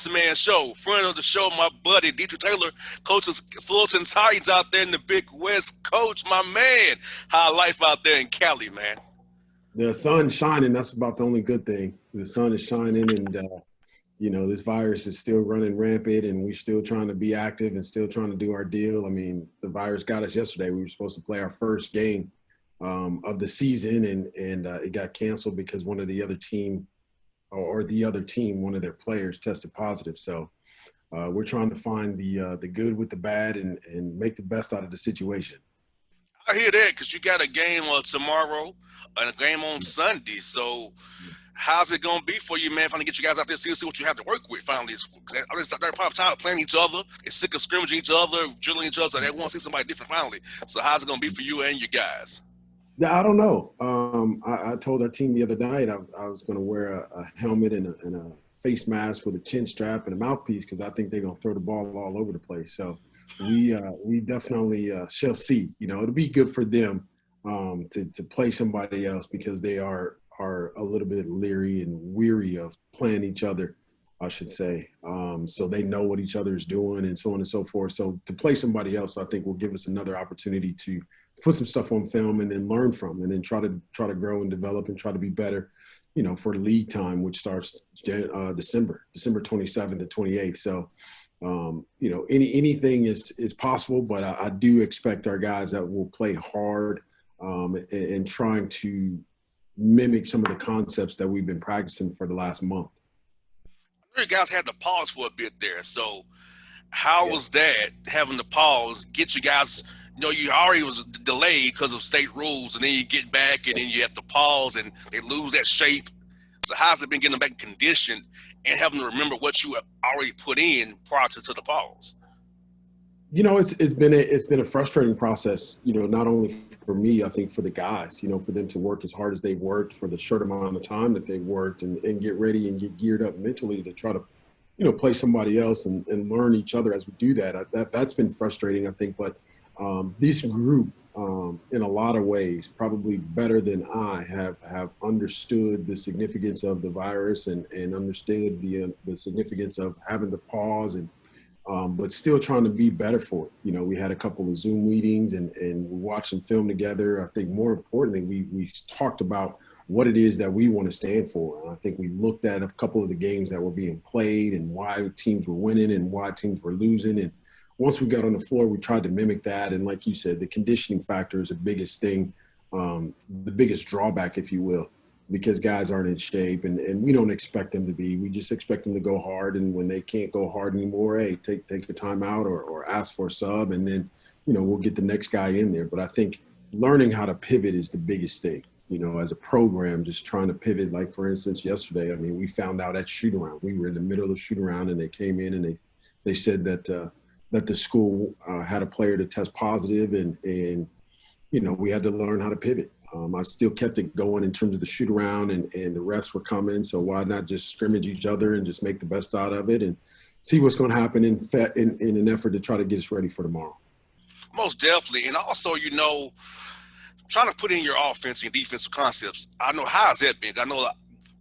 Bossman Show. Friend of the show, my buddy, Dedrique Taylor, coaches Fulton Titans out there in the Big West. Coach, my man, how life out there in Cali, man? The sun's shining. That's about the only good thing. The sun is shining, and this virus is still running rampant, and we're still trying to be active and still trying to do our deal. I mean, the virus got us yesterday. We were supposed to play our first game of the season, and it got canceled because one of the other team, one of their players tested positive. So we're trying to find the good with the bad and make the best out of the situation. I hear that because you got a game tomorrow and a game on Sunday. So how's it gonna be for you, man? Finally get you guys out there, see what you have to work with. Finally, they're probably tired of playing each other. They're sick of scrimmaging each other, drilling each other. So they want to see somebody different finally. So how's it gonna be for you and your guys? Yeah, I don't know. I told our team the other night I was going to wear a helmet and a face mask with a chin strap and a mouthpiece because I think they're going to throw the ball all over the place. So we definitely shall see. It'll be good for them to play somebody else because they are a little bit leery and weary of playing each other, I should say. So they know what each other is doing and so on and so forth. So to play somebody else, I think will give us another opportunity to put some stuff on film and then learn from and then try to grow and develop and try to be better, for league time, which starts December 27th to 28th. So, anything is possible, but I do expect our guys that will play hard and trying to mimic some of the concepts that we've been practicing for the last month. I know you guys had to pause for a bit there. So how was that, having to pause, get you guys – you already was delayed because of state rules, and then you get back, and then you have to pause, and they lose that shape. So how's it been getting back in condition and having to remember what you already put in prior to the pause? It's been a frustrating process. Not only for me, I think for the guys. For them to work as hard as they worked for the short amount of time that they worked, and get ready and get geared up mentally to try to, play somebody else and learn each other as we do that. That's been frustrating, I think, but. This group, in a lot of ways, probably better than I have understood the significance of the virus and understood the significance of having the pause but still trying to be better for it. We had a couple of Zoom meetings and we watched some film together. I think more importantly, we talked about what it is that we want to stand for. And I think we looked at a couple of the games that were being played and why teams were winning and why teams were losing. And once we got on the floor, we tried to mimic that. And like you said, the conditioning factor is the biggest thing, the biggest drawback, if you will, because guys aren't in shape and we don't expect them to be. We just expect them to go hard. And when they can't go hard anymore, hey, take a timeout or ask for a sub. And then, we'll get the next guy in there. But I think learning how to pivot is the biggest thing, as a program, just trying to pivot. Like, for instance, yesterday, we found out at shoot around. We were in the middle of shoot around and they came in and they said that the school had a player to test positive and we had to learn how to pivot. I still kept it going in terms of the shoot around and the refs were coming. So why not just scrimmage each other and just make the best out of it and see what's going to happen in an effort to try to get us ready for tomorrow. Most definitely. And also, trying to put in your offense and defensive concepts. I know, how has that been? I know,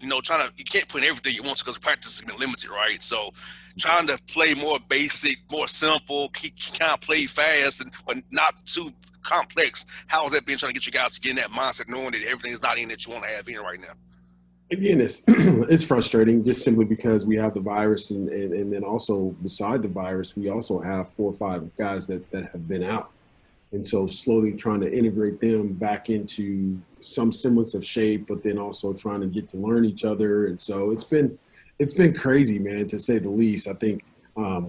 you can't put in everything you want to because practice has been limited, right? So trying to play more basic, more simple, kind of play fast, but not too complex. How has that been, trying to get you guys to get in that mindset, knowing that everything is not in that you want to have in right now? Again, it's frustrating just simply because we have the virus and then also beside the virus, we also have 4 or 5 guys that have been out. And so slowly trying to integrate them back into some semblance of shape, but then also trying to get to learn each other. And so it's been crazy, man, to say the least. I think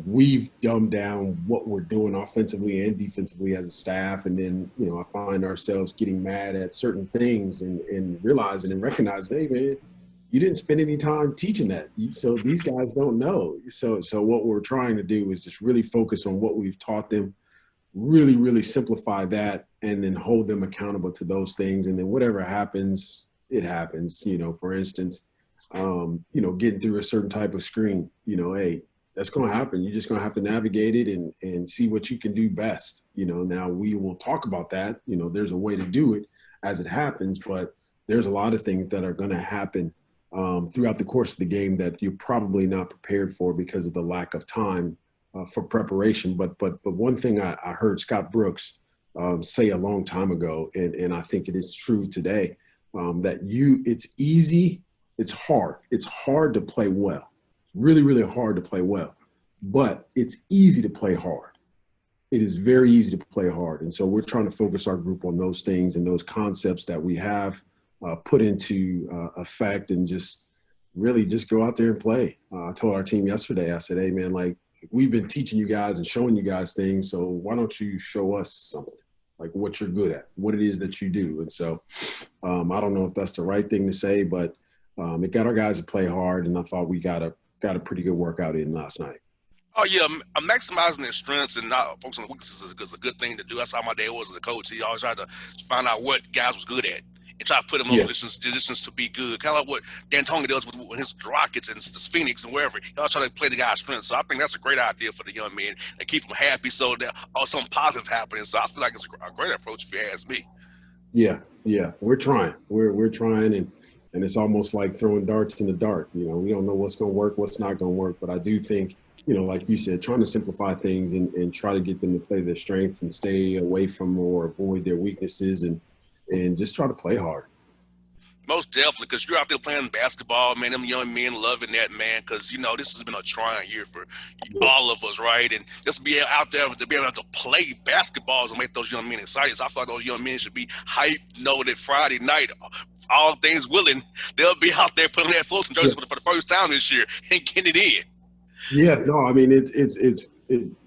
we've dumbed down what we're doing offensively and defensively as a staff. And then, I find ourselves getting mad at certain things and realizing and recognizing, hey, man, you didn't spend any time teaching that. So these guys don't know. So what we're trying to do is just really focus on what we've taught them, really, really simplify that, and then hold them accountable to those things. And then whatever happens, it happens. For instance, getting through a certain type of screen, hey, that's going to happen. You're just going to have to navigate it and see what you can do best. Now we will talk about that. There's a way to do it as it happens, but there's a lot of things that are going to happen throughout the course of the game that you're probably not prepared for because of the lack of time for preparation. But one thing I heard Scott Brooks say a long time ago, and I think it is true today, that it's easy, it's hard. It's hard to play well. It's really, really hard to play well, but it's easy to play hard. It is very easy to play hard. And so we're trying to focus our group on those things and those concepts that we have put into effect, and just really just go out there and play. I told our team yesterday, I said, hey, man, like, we've been teaching you guys and showing you guys things, so why don't you show us something, like what you're good at, what it is that you do. And so I don't know if that's the right thing to say, but it got our guys to play hard, and I thought we got a pretty good workout in last night. Oh yeah, maximizing their strengths and not focusing on weaknesses is a good thing to do. That's how my dad was as a coach. He always tried to find out what guys was good at and try to put them in Yeah. positions to be good. Kind of like what D'Antoni does with his Rockets and the Phoenix and wherever. He always try to play the guy's strengths. So I think that's a great idea for the young men and keep them happy, so that something positive happening. So I feel like it's a great approach if you ask me. Yeah, we're trying. We're trying, and it's almost like throwing darts in the dark. You know, we don't know what's going to work, what's not going to work. But I do think, you know, like you said, trying to simplify things and try to get them to play their strengths and stay away from or avoid their weaknesses, and just try to play hard. Most definitely, because you're out there playing basketball, man. Them young men loving that, man. Because this has been a trying year for Yeah, all of us, right? And just be out there to be able to play basketballs and make those young men excited. So I feel like those young men should be hyped. Know that Friday night, all things willing, they'll be out there putting their floating jerseys for the first time this year and getting it in. yeah. No, I mean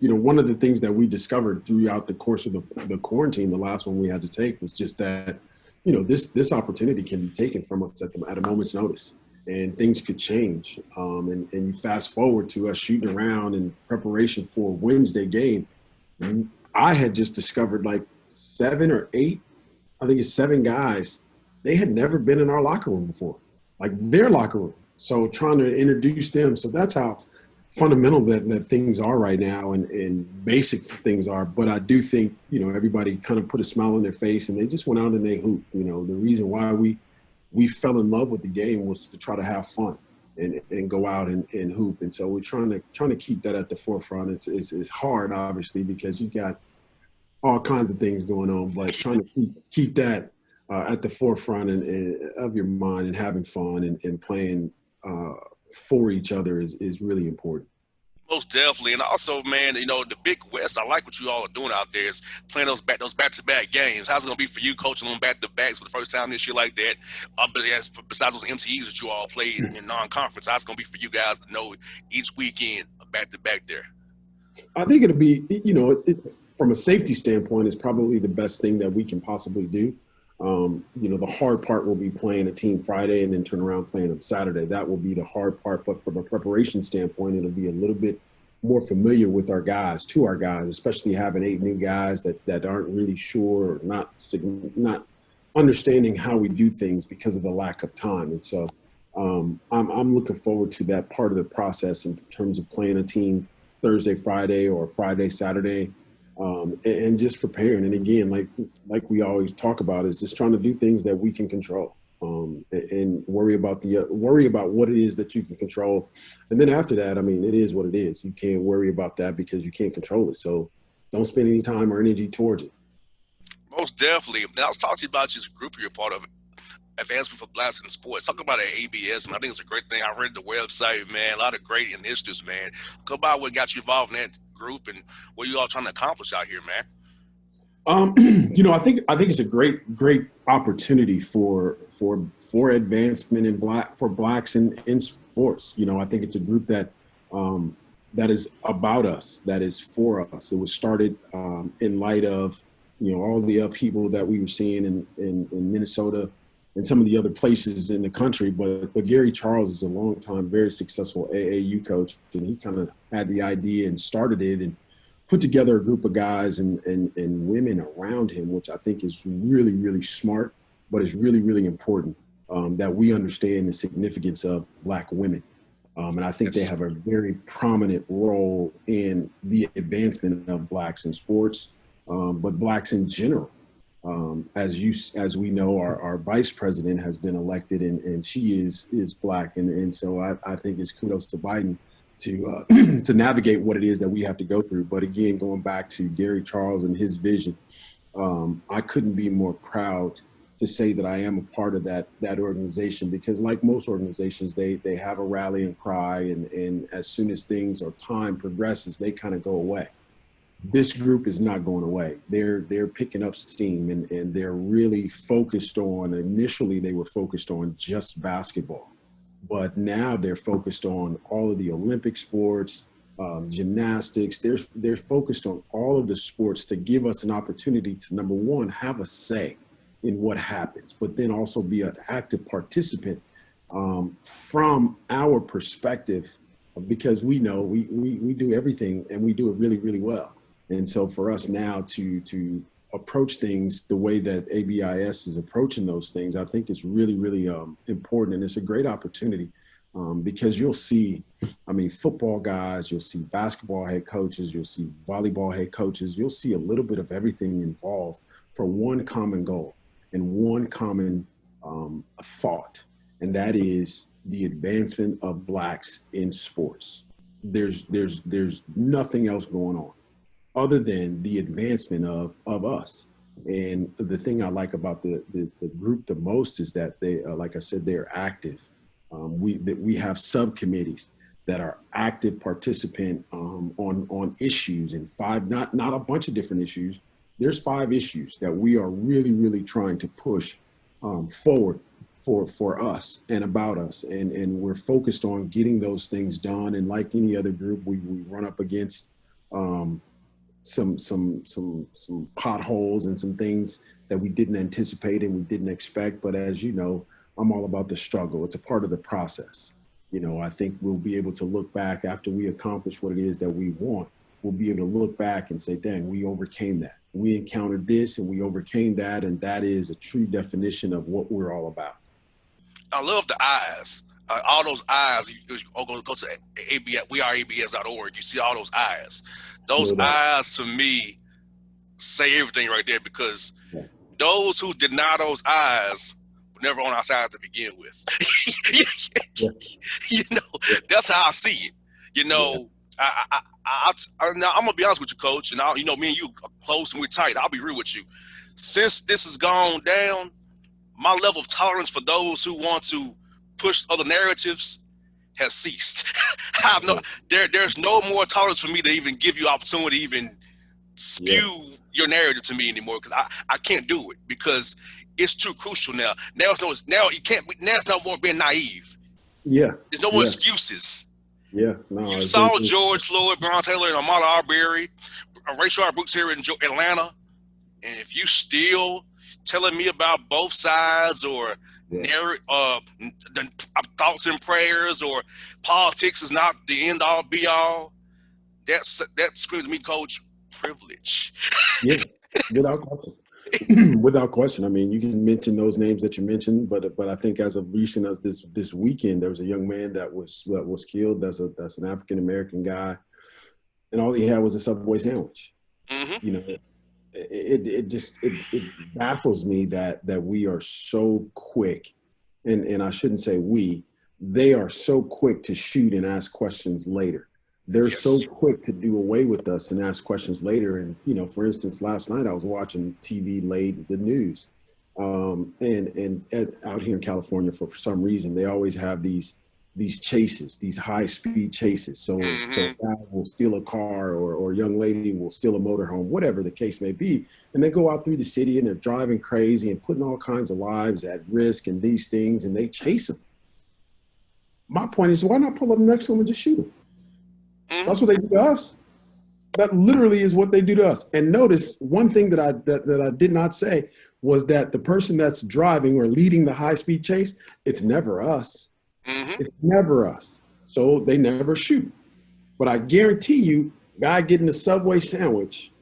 one of the things that we discovered throughout the course of the quarantine, the last one we had to take, was just that, this opportunity can be taken from us at a moment's notice, and things could change. And you fast forward to us shooting around in preparation for a Wednesday game. I had just discovered like 7 or 8, I think it's 7 guys. They had never been in our locker room before, like their locker room. So trying to introduce them. So that's how fundamental that things are right now, and basic things are. But I do think, everybody kind of put a smile on their face, and they just went out and they hooped. The reason why we fell in love with the game was to try to have fun and go out and hoop. And so we're trying to keep that at the forefront. It's hard, obviously, because you got all kinds of things going on, but trying to keep that at the forefront of your mind, and having fun and playing for each other is really important. Most definitely, and also, man, the Big West. I like what you all are doing out there. Is playing those back-to-back games. How's it gonna be for you coaching on back-to-backs for the first time this year like that? Besides those MCEs that you all played in non-conference, how's it gonna be for you guys to know each weekend a back-to-back there? I think it'll be, from a safety standpoint, is probably the best thing that we can possibly do. The hard part will be playing a team Friday and then turn around playing them Saturday. That will be the hard part. But from a preparation standpoint, it'll be a little bit more familiar with our guys, especially having 8 new guys that aren't really sure, or not understanding how we do things because of the lack of time. And so I'm looking forward to that part of the process in terms of playing a team Thursday, Friday, or Friday, Saturday, and just preparing. And again, like we always talk about, is just trying to do things that we can control, and worry about what it is that you can control. And then after that, I mean, it is what it is. You can't worry about that because you can't control it. So don't spend any time or energy towards it. Most definitely. Now, I was talking to you about this group you're part of, Advancement for Blacks in Sports. Talk about the ABS, man. I think it's a great thing. I read the website, man. A lot of great initiatives, man. Talk about what got you involved in that group and what you all trying to accomplish out here, man. I think it's a great opportunity for advancement for blacks in sports. I think it's a group that is about us, that is for us. It was started in light of all the upheaval that we were seeing in Minnesota and some of the other places in the country. But Gary Charles is a longtime, very successful AAU coach, and he kind of had the idea and started it and put together a group of guys and women around him, which I think is really, really smart, but it's really, really important that we understand the significance of Black women. And I think they have a very prominent role in the advancement of Blacks in sports, but Blacks in general. As we know, our vice president has been elected, and she is black, and so I think it's kudos to Biden to to navigate what it is that we have to go through. But again, going back to Gary Charles and his vision, I couldn't be more proud to say that I am a part of that organization, because like most organizations, they have a rallying cry, and as soon as things or time progresses, they kind of go away. This group is not going away. They're picking up steam, and they're really focused on, initially they were focused on just basketball, but now they're focused on all of the Olympic sports, gymnastics. They're focused on all of the sports to give us an opportunity to, number one, have a say in what happens, but then also be an active participant from our perspective, because we know we do everything and we do it really, really well. And so for us now to approach things the way that ABIS is approaching those things, I think is really, really important. And it's a great opportunity because you'll see, I mean, football guys, you'll see basketball head coaches, you'll see volleyball head coaches, you'll see a little bit of everything involved for one common goal and one common thought, and that is the advancement of Blacks in sports. There's nothing else going on other than the advancement of us. And the thing I like about the group the most is that they, like I said, they're active. We have subcommittees that are active participant on issues, and five, not a bunch of different issues. There's 5 issues that we are really, really trying to push forward for us and about us. And we're focused on getting those things done. And like any other group, we run up against some potholes and some things that we didn't anticipate and we didn't expect. But as you know, I'm all about the struggle. It's a part of the process. You know, I think we'll be able to look back after we accomplish what it is that we want. We'll be able to look back and say, dang, we overcame that. We encountered this and we overcame that. And that is a true definition of what we're all about. I love the eyes. All those eyes, you go to weareabs.org, you see all those eyes. Those eyes, to me, say everything right there, because those who deny those eyes were never on our side to begin with. You know, that's how I see it. You know, I'm going to be honest with you, Coach, and you know, me and you are close and we're tight. I'll be real with you. Since this has gone down, my level of tolerance for those who want to push other narratives has ceased. There's no more tolerance for me to even give you opportunity to even spew your narrative to me anymore, because I can't do it, because it's too crucial now. Now it's no more being naive. Yeah. There's no more excuses. Yeah. No, you saw George Floyd, Brown Taylor, and Ahmaud Arbery, Rayshard Brooks here in Atlanta, and if you still telling me about both sides, or the thoughts and prayers, or politics is not the end all be all, that screams to me, Coach, privilege. Yeah, without question. Without question. I mean, you can mention those names that you mentioned, but I think as of recent as this weekend, there was a young man that was killed. That's an African American guy, and all he had was a Subway sandwich. Mm-hmm. You know, it baffles me that we are so quick, and I shouldn't say they are so quick to shoot and ask questions later. They're so quick to do away with us and ask questions later. And, you know, for instance, last night I was watching TV late, the news, and out here in California, for some reason, they always have these chases, these high speed chases. So a guy will steal a car, or a young lady will steal a motorhome, whatever the case may be. And they go out through the city and they're driving crazy and putting all kinds of lives at risk and these things, and they chase them. My point is, why not pull up next to them and just shoot them? That's what they do to us. That literally is what they do to us. And notice one thing that I did not say was that the person that's driving or leading the high-speed chase, it's never us. Mm-hmm. It's never us. So they never shoot. But I guarantee you, guy getting a Subway sandwich,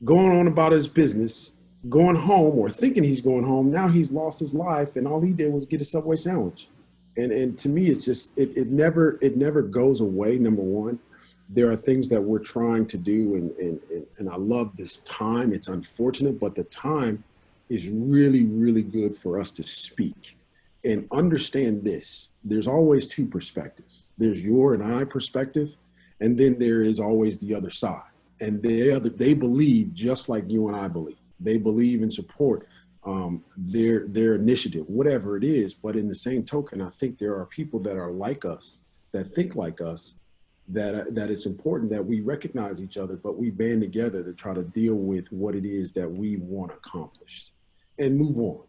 going on about his business, going home or thinking he's going home, now he's lost his life, and all he did was get a Subway sandwich. And to me, it's just it never goes away, number one. There are things that we're trying to do, and I love this time. It's unfortunate, but the time is really, really good for us to speak and understand this. There's always two perspectives. There's your and I perspective, and then there is always the other side. And they believe just like you and I believe. They believe and support their initiative, whatever it is. But in the same token, I think there are people that are like us, that think like us, that it's important that we recognize each other, but we band together to try to deal with what it is that we want accomplished and move on.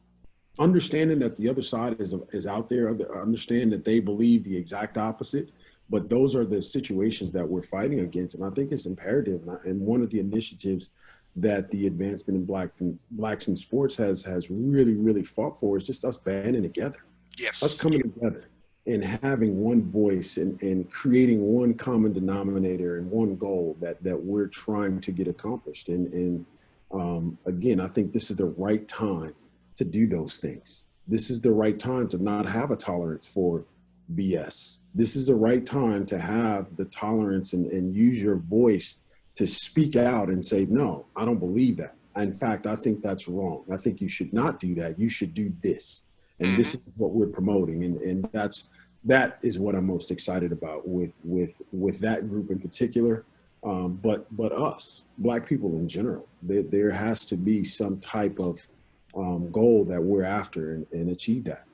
Understanding that the other side is out there, understand that they believe the exact opposite, but those are the situations that we're fighting against. And I think it's imperative. And one of the initiatives that the advancement in blacks in sports has really, really fought for is just us banding together, us Yes. coming together and having one voice and creating one common denominator and one goal that we're trying to get accomplished. And again, I think this is the right time to do those things. This is the right time to not have a tolerance for BS. This is the right time to have the tolerance and use your voice to speak out and say, no, I don't believe that. In fact, I think that's wrong. I think you should not do that. You should do this. And this is what we're promoting. And that is what I'm most excited about with that group in particular. But us, Black people in general, there has to be some type of goal that we're after and achieve that.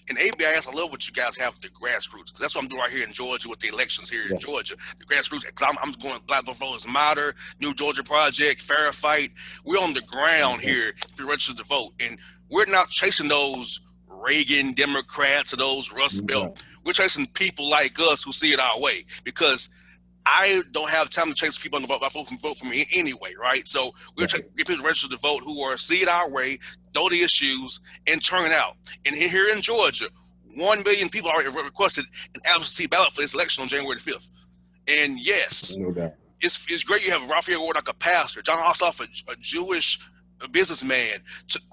And ABIS, I love what you guys have with the grassroots. That's what I'm doing right here in Georgia with the elections here in Georgia. The grassroots, because I'm going Black Voters Matter, New Georgia Project, Fair Fight. We're on the ground here if you register to vote. And we're not chasing those Reagan Democrats or those Rust Belt. We're chasing people like us who see it our way, because I don't have time to chase people on the vote. My folks can vote for me anyway, right? So we're trying to get people registered to vote who are see it our way, know the issues, and turn out. And here in Georgia, 1 million people already requested an absentee ballot for this election on January the 5th. And yes, No doubt. It's great you have Raphael Warnock, a pastor, John Ossoff, a Jewish businessman,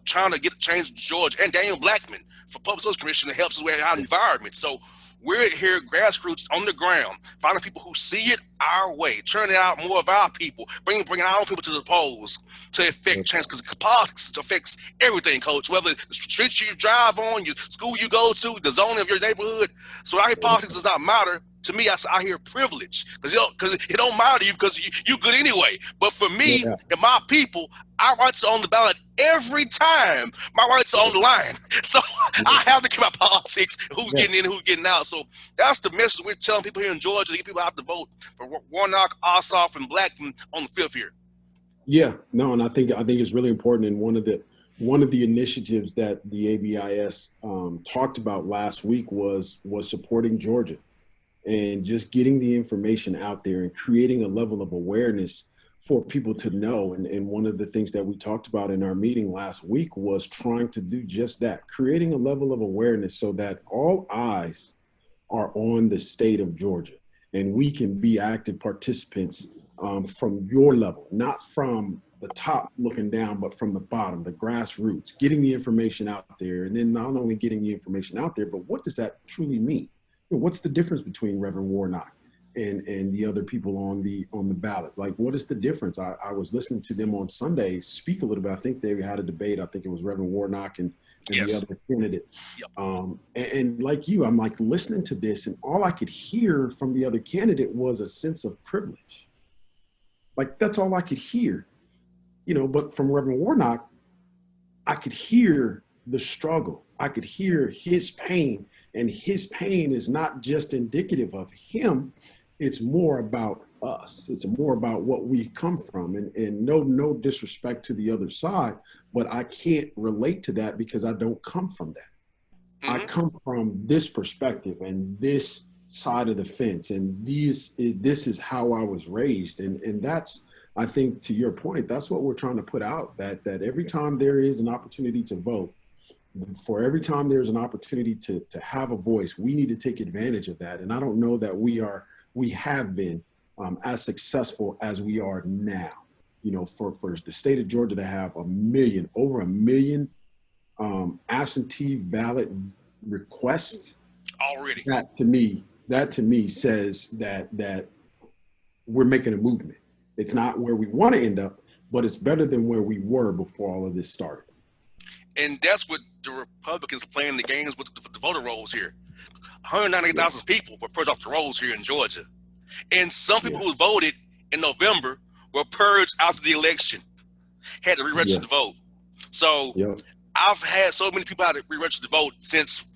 trying to get change in Georgia, and Daniel Blackman for Public Service Commission that helps us with our environment. So we're here grassroots on the ground, finding people who see it our way, turning out more of our people, bringing our own people to the polls to affect change, because politics affects everything, Coach, whether the streets you drive on, your school you go to, the zoning of your neighborhood. So I hear politics does not matter. To me, I hear privilege, because it don't matter to you because you good anyway. But for me and my people, our rights are on the ballot every time. My rights are on the line. So I have to care about politics, who's getting in, who's getting out. So that's the message we're telling people here in Georgia, to get people out to vote for Warnock, Ossoff, and Blackman on the 5th here. Yeah, no, and I think it's really important. And one of the initiatives that the ABIS talked about last week was supporting Georgia, and just getting the information out there and creating a level of awareness for people to know. And one of the things that we talked about in our meeting last week was trying to do just that, creating a level of awareness so that all eyes are on the state of Georgia, and we can be active participants from your level, not from the top looking down, but from the bottom, the grassroots, getting the information out there. And then not only getting the information out there, but what does that truly mean? What's the difference between Reverend Warnock and the other people on the ballot? Like, what is the difference? I was listening to them on Sunday speak a little bit. I think they had a debate. I think it was Reverend Warnock and the other candidate. And like you, I'm like listening to this, and all I could hear from the other candidate was a sense of privilege. Like, that's all I could hear, but from Reverend Warnock, I could hear the struggle. I could hear his pain. And his pain is not just indicative of him, it's more about us. It's more about what we come from. And no disrespect to the other side, but I can't relate to that because I don't come from that. I come from this perspective and this side of the fence, and this is how I was raised. And that's, I think, to your point, that's what we're trying to put out, that every time there is an opportunity to vote, for every time there's an opportunity to have a voice, we need to take advantage of that. And I don't know that we have been as successful as we are now. For the state of Georgia to have over a million absentee ballot requests already. That to me says that we're making a movement. It's not where we want to end up, but it's better than where we were before all of this started. And that's what the Republicans playing the games with the voter rolls here. Yeah. 198,000 people were purged off the rolls here in Georgia. And some people Yeah. who voted in November were purged after the election, had to re-register Yeah. to vote. So Yeah. I've had so many people out to re-register to vote since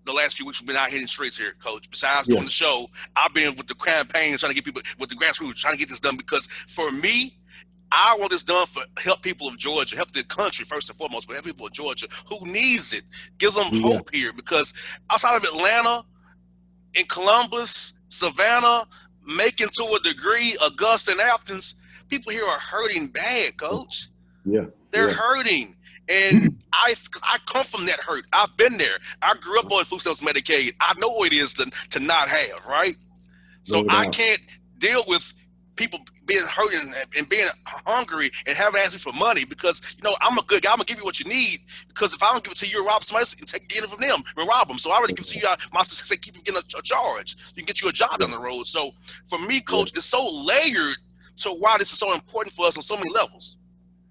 the last few weeks we've been out hitting streets here, Coach. Besides Yeah. doing the show, I've been with the campaign trying to get people with the grassroots trying to get this done because for me, I want this done for help people of Georgia, help the country first and foremost, but help people of Georgia who needs it, gives them Yeah. hope here because outside of Atlanta, in Columbus, Savannah, Macon to a degree, Augusta and Athens, people here are hurting bad, Coach. Yeah. They're Yeah. hurting. And I come from that hurt. I've been there. I grew up on food stamps Medicaid. I know what it is to not have, right? So No I doubt. can't deal with people being hurt and being hungry and having asked me for money because, I'm a good guy. I'm going to give you what you need because if I don't give it to you, you'll rob somebody else and get it from them and rob them. So I already give it to you. My success, keep you getting a charge. You can get you a job down the road. So for me, Yeah. Coach, it's so layered to why this is so important for us on so many levels.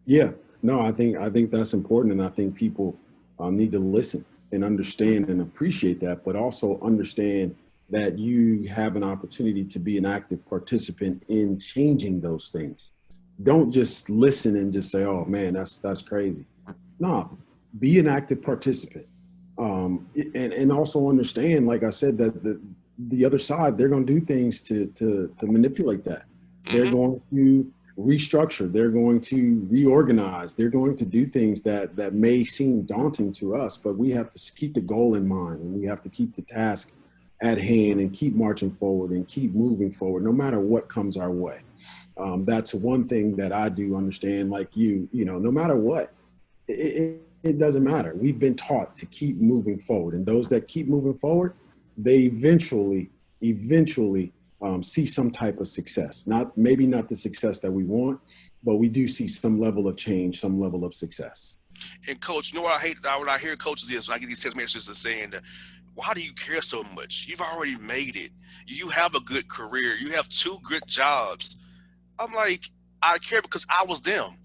Yeah. No, I think that's important, and I think people need to listen and understand and appreciate that, but also understand that you have an opportunity to be an active participant in changing those things. Don't just listen and just say, "Oh man, that's crazy." No, be an active participant, and also understand, like I said, that the other side, they're going to do things to manipulate that. They're Mm-hmm. going to restructure. They're going to reorganize. They're going to do things that may seem daunting to us, but we have to keep the goal in mind, and we have to keep the task at hand and keep marching forward and keep moving forward, no matter what comes our way. That's one thing that I do understand, like no matter what, it doesn't matter. We've been taught to keep moving forward, and those that keep moving forward, they eventually see some type of success. Maybe not the success that we want, but we do see some level of change, some level of success. And Coach, what I hate, what I hear coaches is when I get these text messages that saying that, why do you care so much? You've already made it. You have a good career. You have 2 good jobs. I'm like, I care because I was them.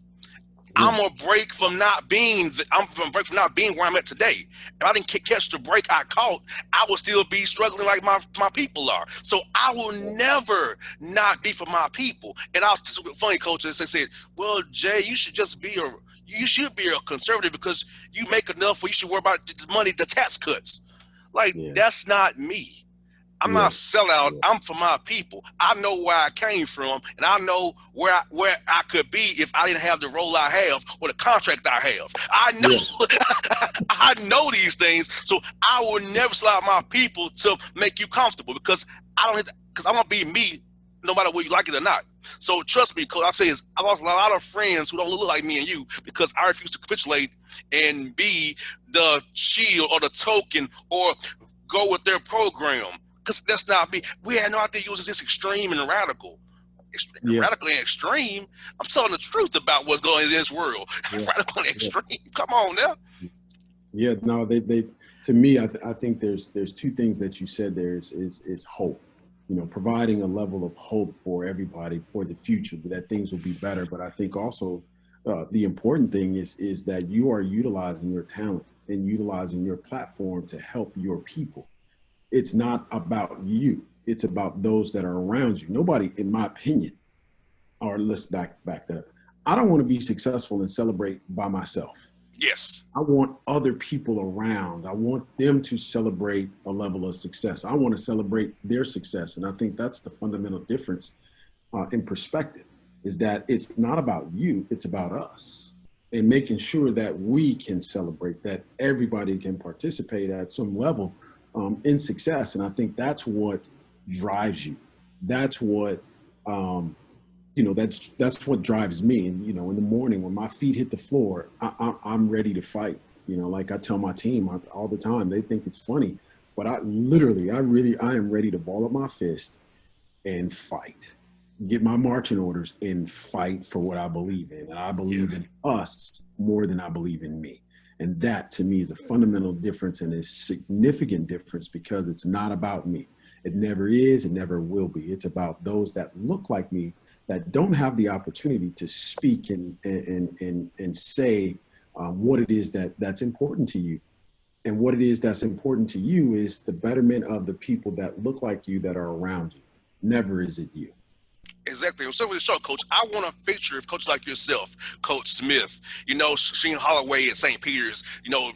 Yeah. I'm a break from not being. I'm from break from not being where I'm at today. If I didn't catch the break I caught, I would still be struggling like my people are. So I will never not be for my people. And I was just funny, coach. They said, "Well, Jay, you should be a conservative because you make enough where you should worry about the money, the tax cuts." Like Yeah. that's not me. I'm not a Yeah. sellout. Yeah. I'm for my people. I know where I came from, and I know where I could be if I didn't have the role I have or the contract I have. I know, Yeah. I know these things, so I will never sell out my people to make you comfortable because because I'm gonna be me, no matter whether you like it or not. So trust me, Cole. I'll say is I lost a lot of friends who don't look like me and you because I refuse to capitulate and be the shield or the token or go with their program. Because that's not me. We had no idea you was this extreme and radical. Yeah. Radical and extreme. I'm telling the truth about what's going on in this world. Yeah. Radical and Yeah. extreme. Come on now. Yeah. No, they to me, I think there's 2 things that you said. Is hope. Providing a level of hope for everybody for the future, that things will be better. But I think also the important thing is that you are utilizing your talent and utilizing your platform to help your people. It's not about you. It's about those that are around you. Nobody, in my opinion, or let's back that up. I don't want to be successful and celebrate by myself. Yes. I want other people around. I want them to celebrate a level of success. I want to celebrate their success. And I think that's the fundamental difference in perspective, is that it's not about you, it's about us. And making sure that we can celebrate, that everybody can participate at some level in success. And I think that's what drives you. That's what that's what drives me. And in the morning when my feet hit the floor, I'm ready to fight. Like I tell my team all the time, they think it's funny, but I am ready to ball up my fist and fight, get my marching orders and fight for what I believe in. And I believe Yes. in us more than I believe in me. And that to me is a fundamental difference and a significant difference because it's not about me. It never is. It never will be. It's about those that look like me that don't have the opportunity to speak and say what it is that's important to you. And what it is that's important to you is the betterment of the people that look like you that are around you. Never is it you. Exactly. So with the show, Coach, I want to feature coaches like yourself, Coach Smith, Sheen Holloway at St. Peter's,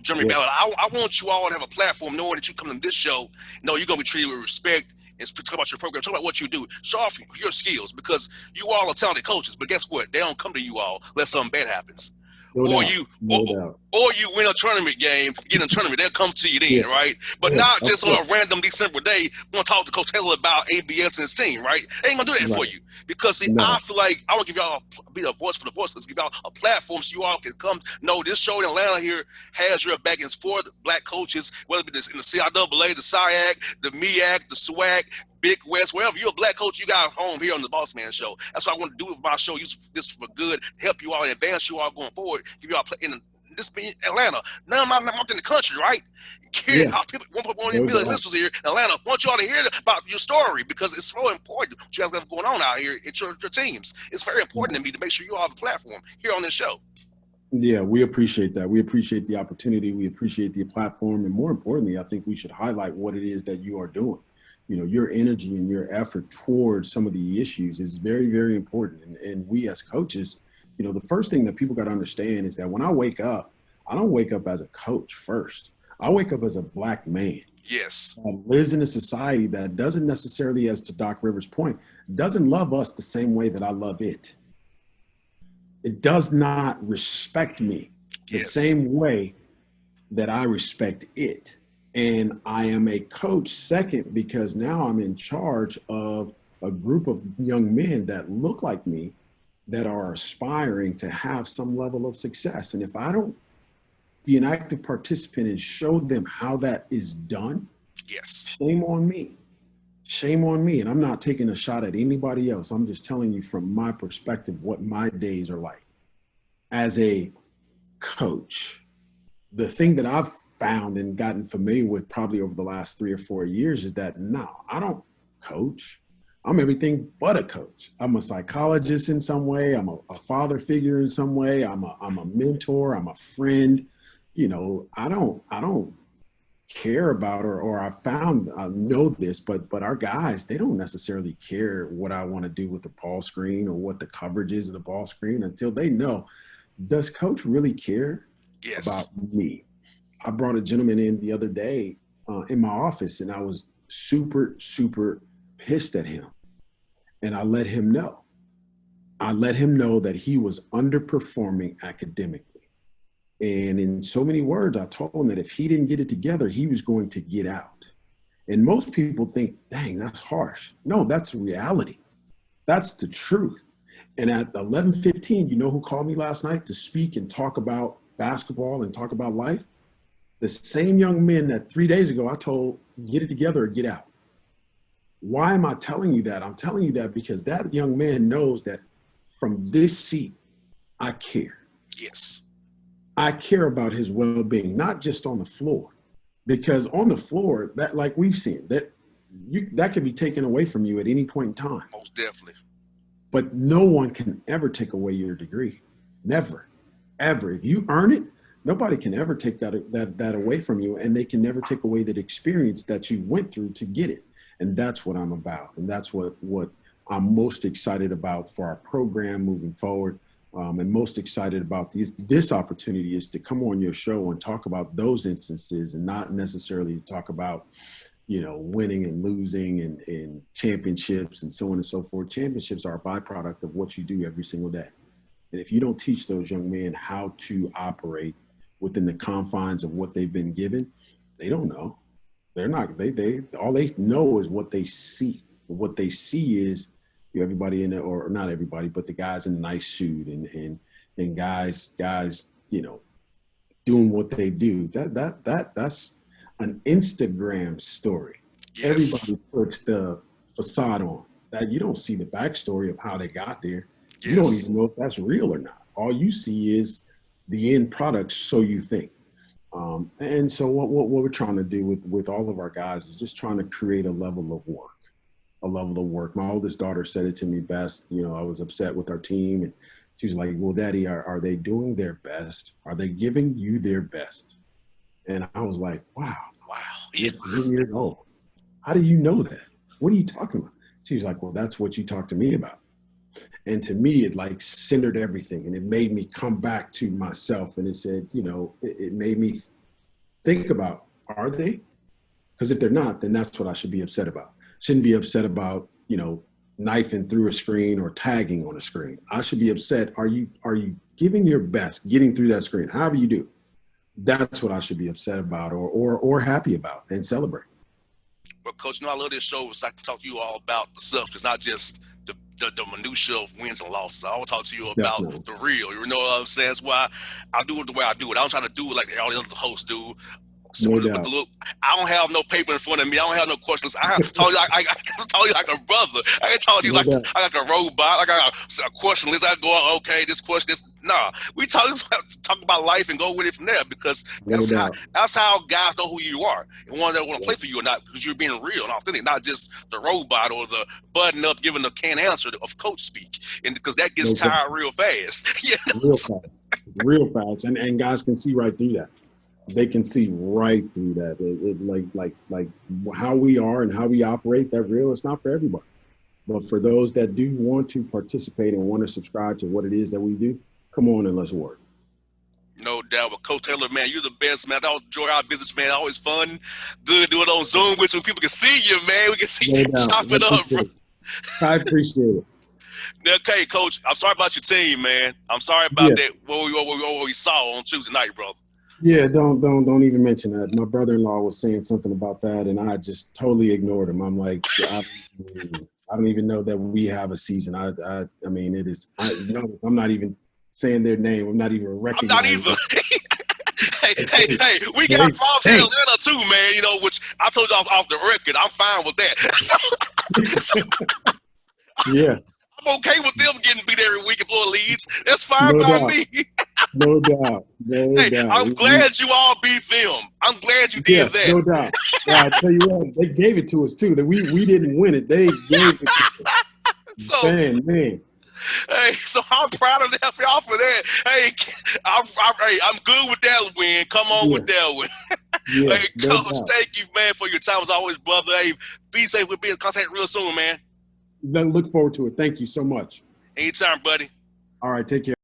Jeremy Yeah, Ballard. I want you all to have a platform knowing that you come to this show, you're going to be treated with respect and talk about your program, talk about what you do, show off your skills because you all are talented coaches. But guess what? They don't come to you all unless something bad happens. no Or doubt, you or, no doubt. or you win a tournament game, get in a tournament, they'll come to you Yeah, then, right? But yeah, not of just on course. a random December day, want to talk to Coach Taylor about ABS and his team, right? They ain't gonna do that for Right. you. Because see, I No. feel like I want to give y'all be a voice for the voiceless, give y'all a platform so you all can come. No, this show in Atlanta here has your back and for the black coaches, whether it be this in the CIAA, the SIAC, the MEAC, the SWAC, Big West, wherever you're a black coach, you got home here on the Bossman Show. That's what I want to do with my show. Use this for good, help you all, advance you all going forward, give you all in this being Atlanta. None of my in the country, right? Hear Yeah, how people 1.1 no million doubt. listeners here in Atlanta. I want you all to hear about your story because it's so important what you guys got going on out here at your teams. It's very important to me to make sure you all have a platform here on this show. Yeah, we appreciate that. We appreciate the opportunity. We appreciate the platform. And more importantly, I think we should highlight what it is that you are doing. Your energy and your effort towards some of the issues is very, very important. And we as coaches, the first thing that people got to understand is that when I wake up, I don't wake up as a coach first. I wake up as a black man Yes. that lives in a society that doesn't necessarily, as to Doc Rivers' point, doesn't love us the same way that I love it. It does not respect me the Yes. same way that I respect it. And I am a coach second because now I'm in charge of a group of young men that look like me that are aspiring to have some level of success. And if I don't be an active participant and show them how that is done, Yes. shame on me. Shame on me. And I'm not taking a shot at anybody else. I'm just telling you from my perspective what my days are like. As a coach, the thing that I've found and gotten familiar with probably over the last 3 or 4 years is that no, I don't coach. I'm everything but a coach. I'm a psychologist in some way. I'm a father figure in some way. I'm a mentor. I'm a friend. I don't care about or I know this, but our guys, they don't necessarily care what I want to do with the ball screen or what the coverage is of the ball screen until they know, does coach really care Yes. about me? I brought a gentleman in the other day in my office and I was super, super pissed at him. And I let him know. I let him know that he was underperforming academically. And in so many words, I told him that if he didn't get it together, he was going to get out. And most people think, dang, that's harsh. No, that's reality. That's the truth. And at 11:15, you know who called me last night to speak and talk about basketball and talk about life? The same young men that 3 days ago I told, get it together or get out. Why am I telling you that? I'm telling you that because that young man knows that from this seat, I care. Yes. I care about his well-being, not just on the floor. Because on the floor, that like we've seen, that could be taken away from you at any point in time. Most definitely. But no one can ever take away your degree. Never. Ever. If you earn it, nobody can ever take that away from you. And they can never take away that experience that you went through to get it. And that's what I'm about. And that's what I'm most excited about for our program moving forward. And most excited about this opportunity is to come on your show and talk about those instances and not necessarily talk about, winning and losing and championships and so on and so forth. Championships are a byproduct of what you do every single day. And if you don't teach those young men how to operate within the confines of what they've been given, they don't know. They're not, they all they know is what they see. What they see is everybody in it, or not everybody, but the guys in a nice suit and guys, doing what they do. That's an Instagram story. Yes. Everybody puts the facade on. That you don't see the backstory of how they got there. You don't Yes. even know if that's real or not. All you see is the end product, so you think. And so what we're trying to do with all of our guys is just trying to create a level of work. A level of work. My oldest daughter said it to me best. I was upset with our team and She was like, well, Daddy, are they doing their best? Are they giving you their best? And I was like, wow, Wow. Yeah. you're 3 years old. How do you know that? What are you talking about? She was like, well, that's what you talked to me about. And to me, it like centered everything, and it made me come back to myself. And it said, it made me think about, are they? Because if they're not, then that's what I should be upset about. Shouldn't be upset about, knifing through a screen or tagging on a screen. I should be upset. Are you giving your best, getting through that screen? However you do. That's what I should be upset about or happy about and celebrate. Well, Coach, I love this show so I can talk to you all about the substance, not just the minutia of wins and losses. I want to talk to you about Definitely. the real. You know what I'm saying? That's why I do it the way I do it. I don't try to do it like all the other hosts do. So No with doubt. the look, I don't have no paper in front of me. I don't have no questions. I have to talk to you. I talk to you like a brother. I can talk to you No like doubt. I got a robot. I got a question list. I go, okay, this question, this. Nah, we talk about life and go with it from there because No doubt. that's how guys know who you are and one that want to play for you or not because you're being real and authentic, not just the robot or the button up giving the canned answer of coach speak. And because that gets No doubt. tired real fast. Real fast. Real fast. And guys can see right through that. They can see right through that. Like how we are and how we operate, that real, it's not for everybody. But for those that do want to participate and want to subscribe to what it is that we do, come on and let's work. No doubt. But Coach Taylor, man, you're the best, man. I always enjoy our visits, man. Always fun. Good doing it on Zoom with you. People can see you, man. We can see No you doubt. chop it up, bro. I appreciate it. Okay, Coach, I'm sorry about your team, man. I'm sorry about that. What we saw on Tuesday night, brother. Yeah, don't even mention that. My brother-in-law was saying something about that, and I just totally ignored him. I'm like, I don't even know that we have a season. I mean, it is. I'm not even saying their name. I'm not even I'm not recognizing. either. hey, we got problems here in Atlanta too, man. Which I told you off the record. I'm fine with that. Yeah. I'm okay with them getting beat every week and blowing leads. That's fine No by doubt. me. No doubt. No Hey, doubt. I'm glad you all beat them. I'm glad you did that. No doubt. Yeah, I tell you what, they gave it to us too. That we didn't win it. They gave it to us. So, man. Hey, so I'm proud of that y'all for that. Hey, I'm good with that win. Come on with that win. Yeah, hey, Coach, thank you, man, for your time as always, brother. Hey, be safe. We'll be in contact real soon, man. Look forward to it. Thank you so much. Anytime, buddy. All right, take care.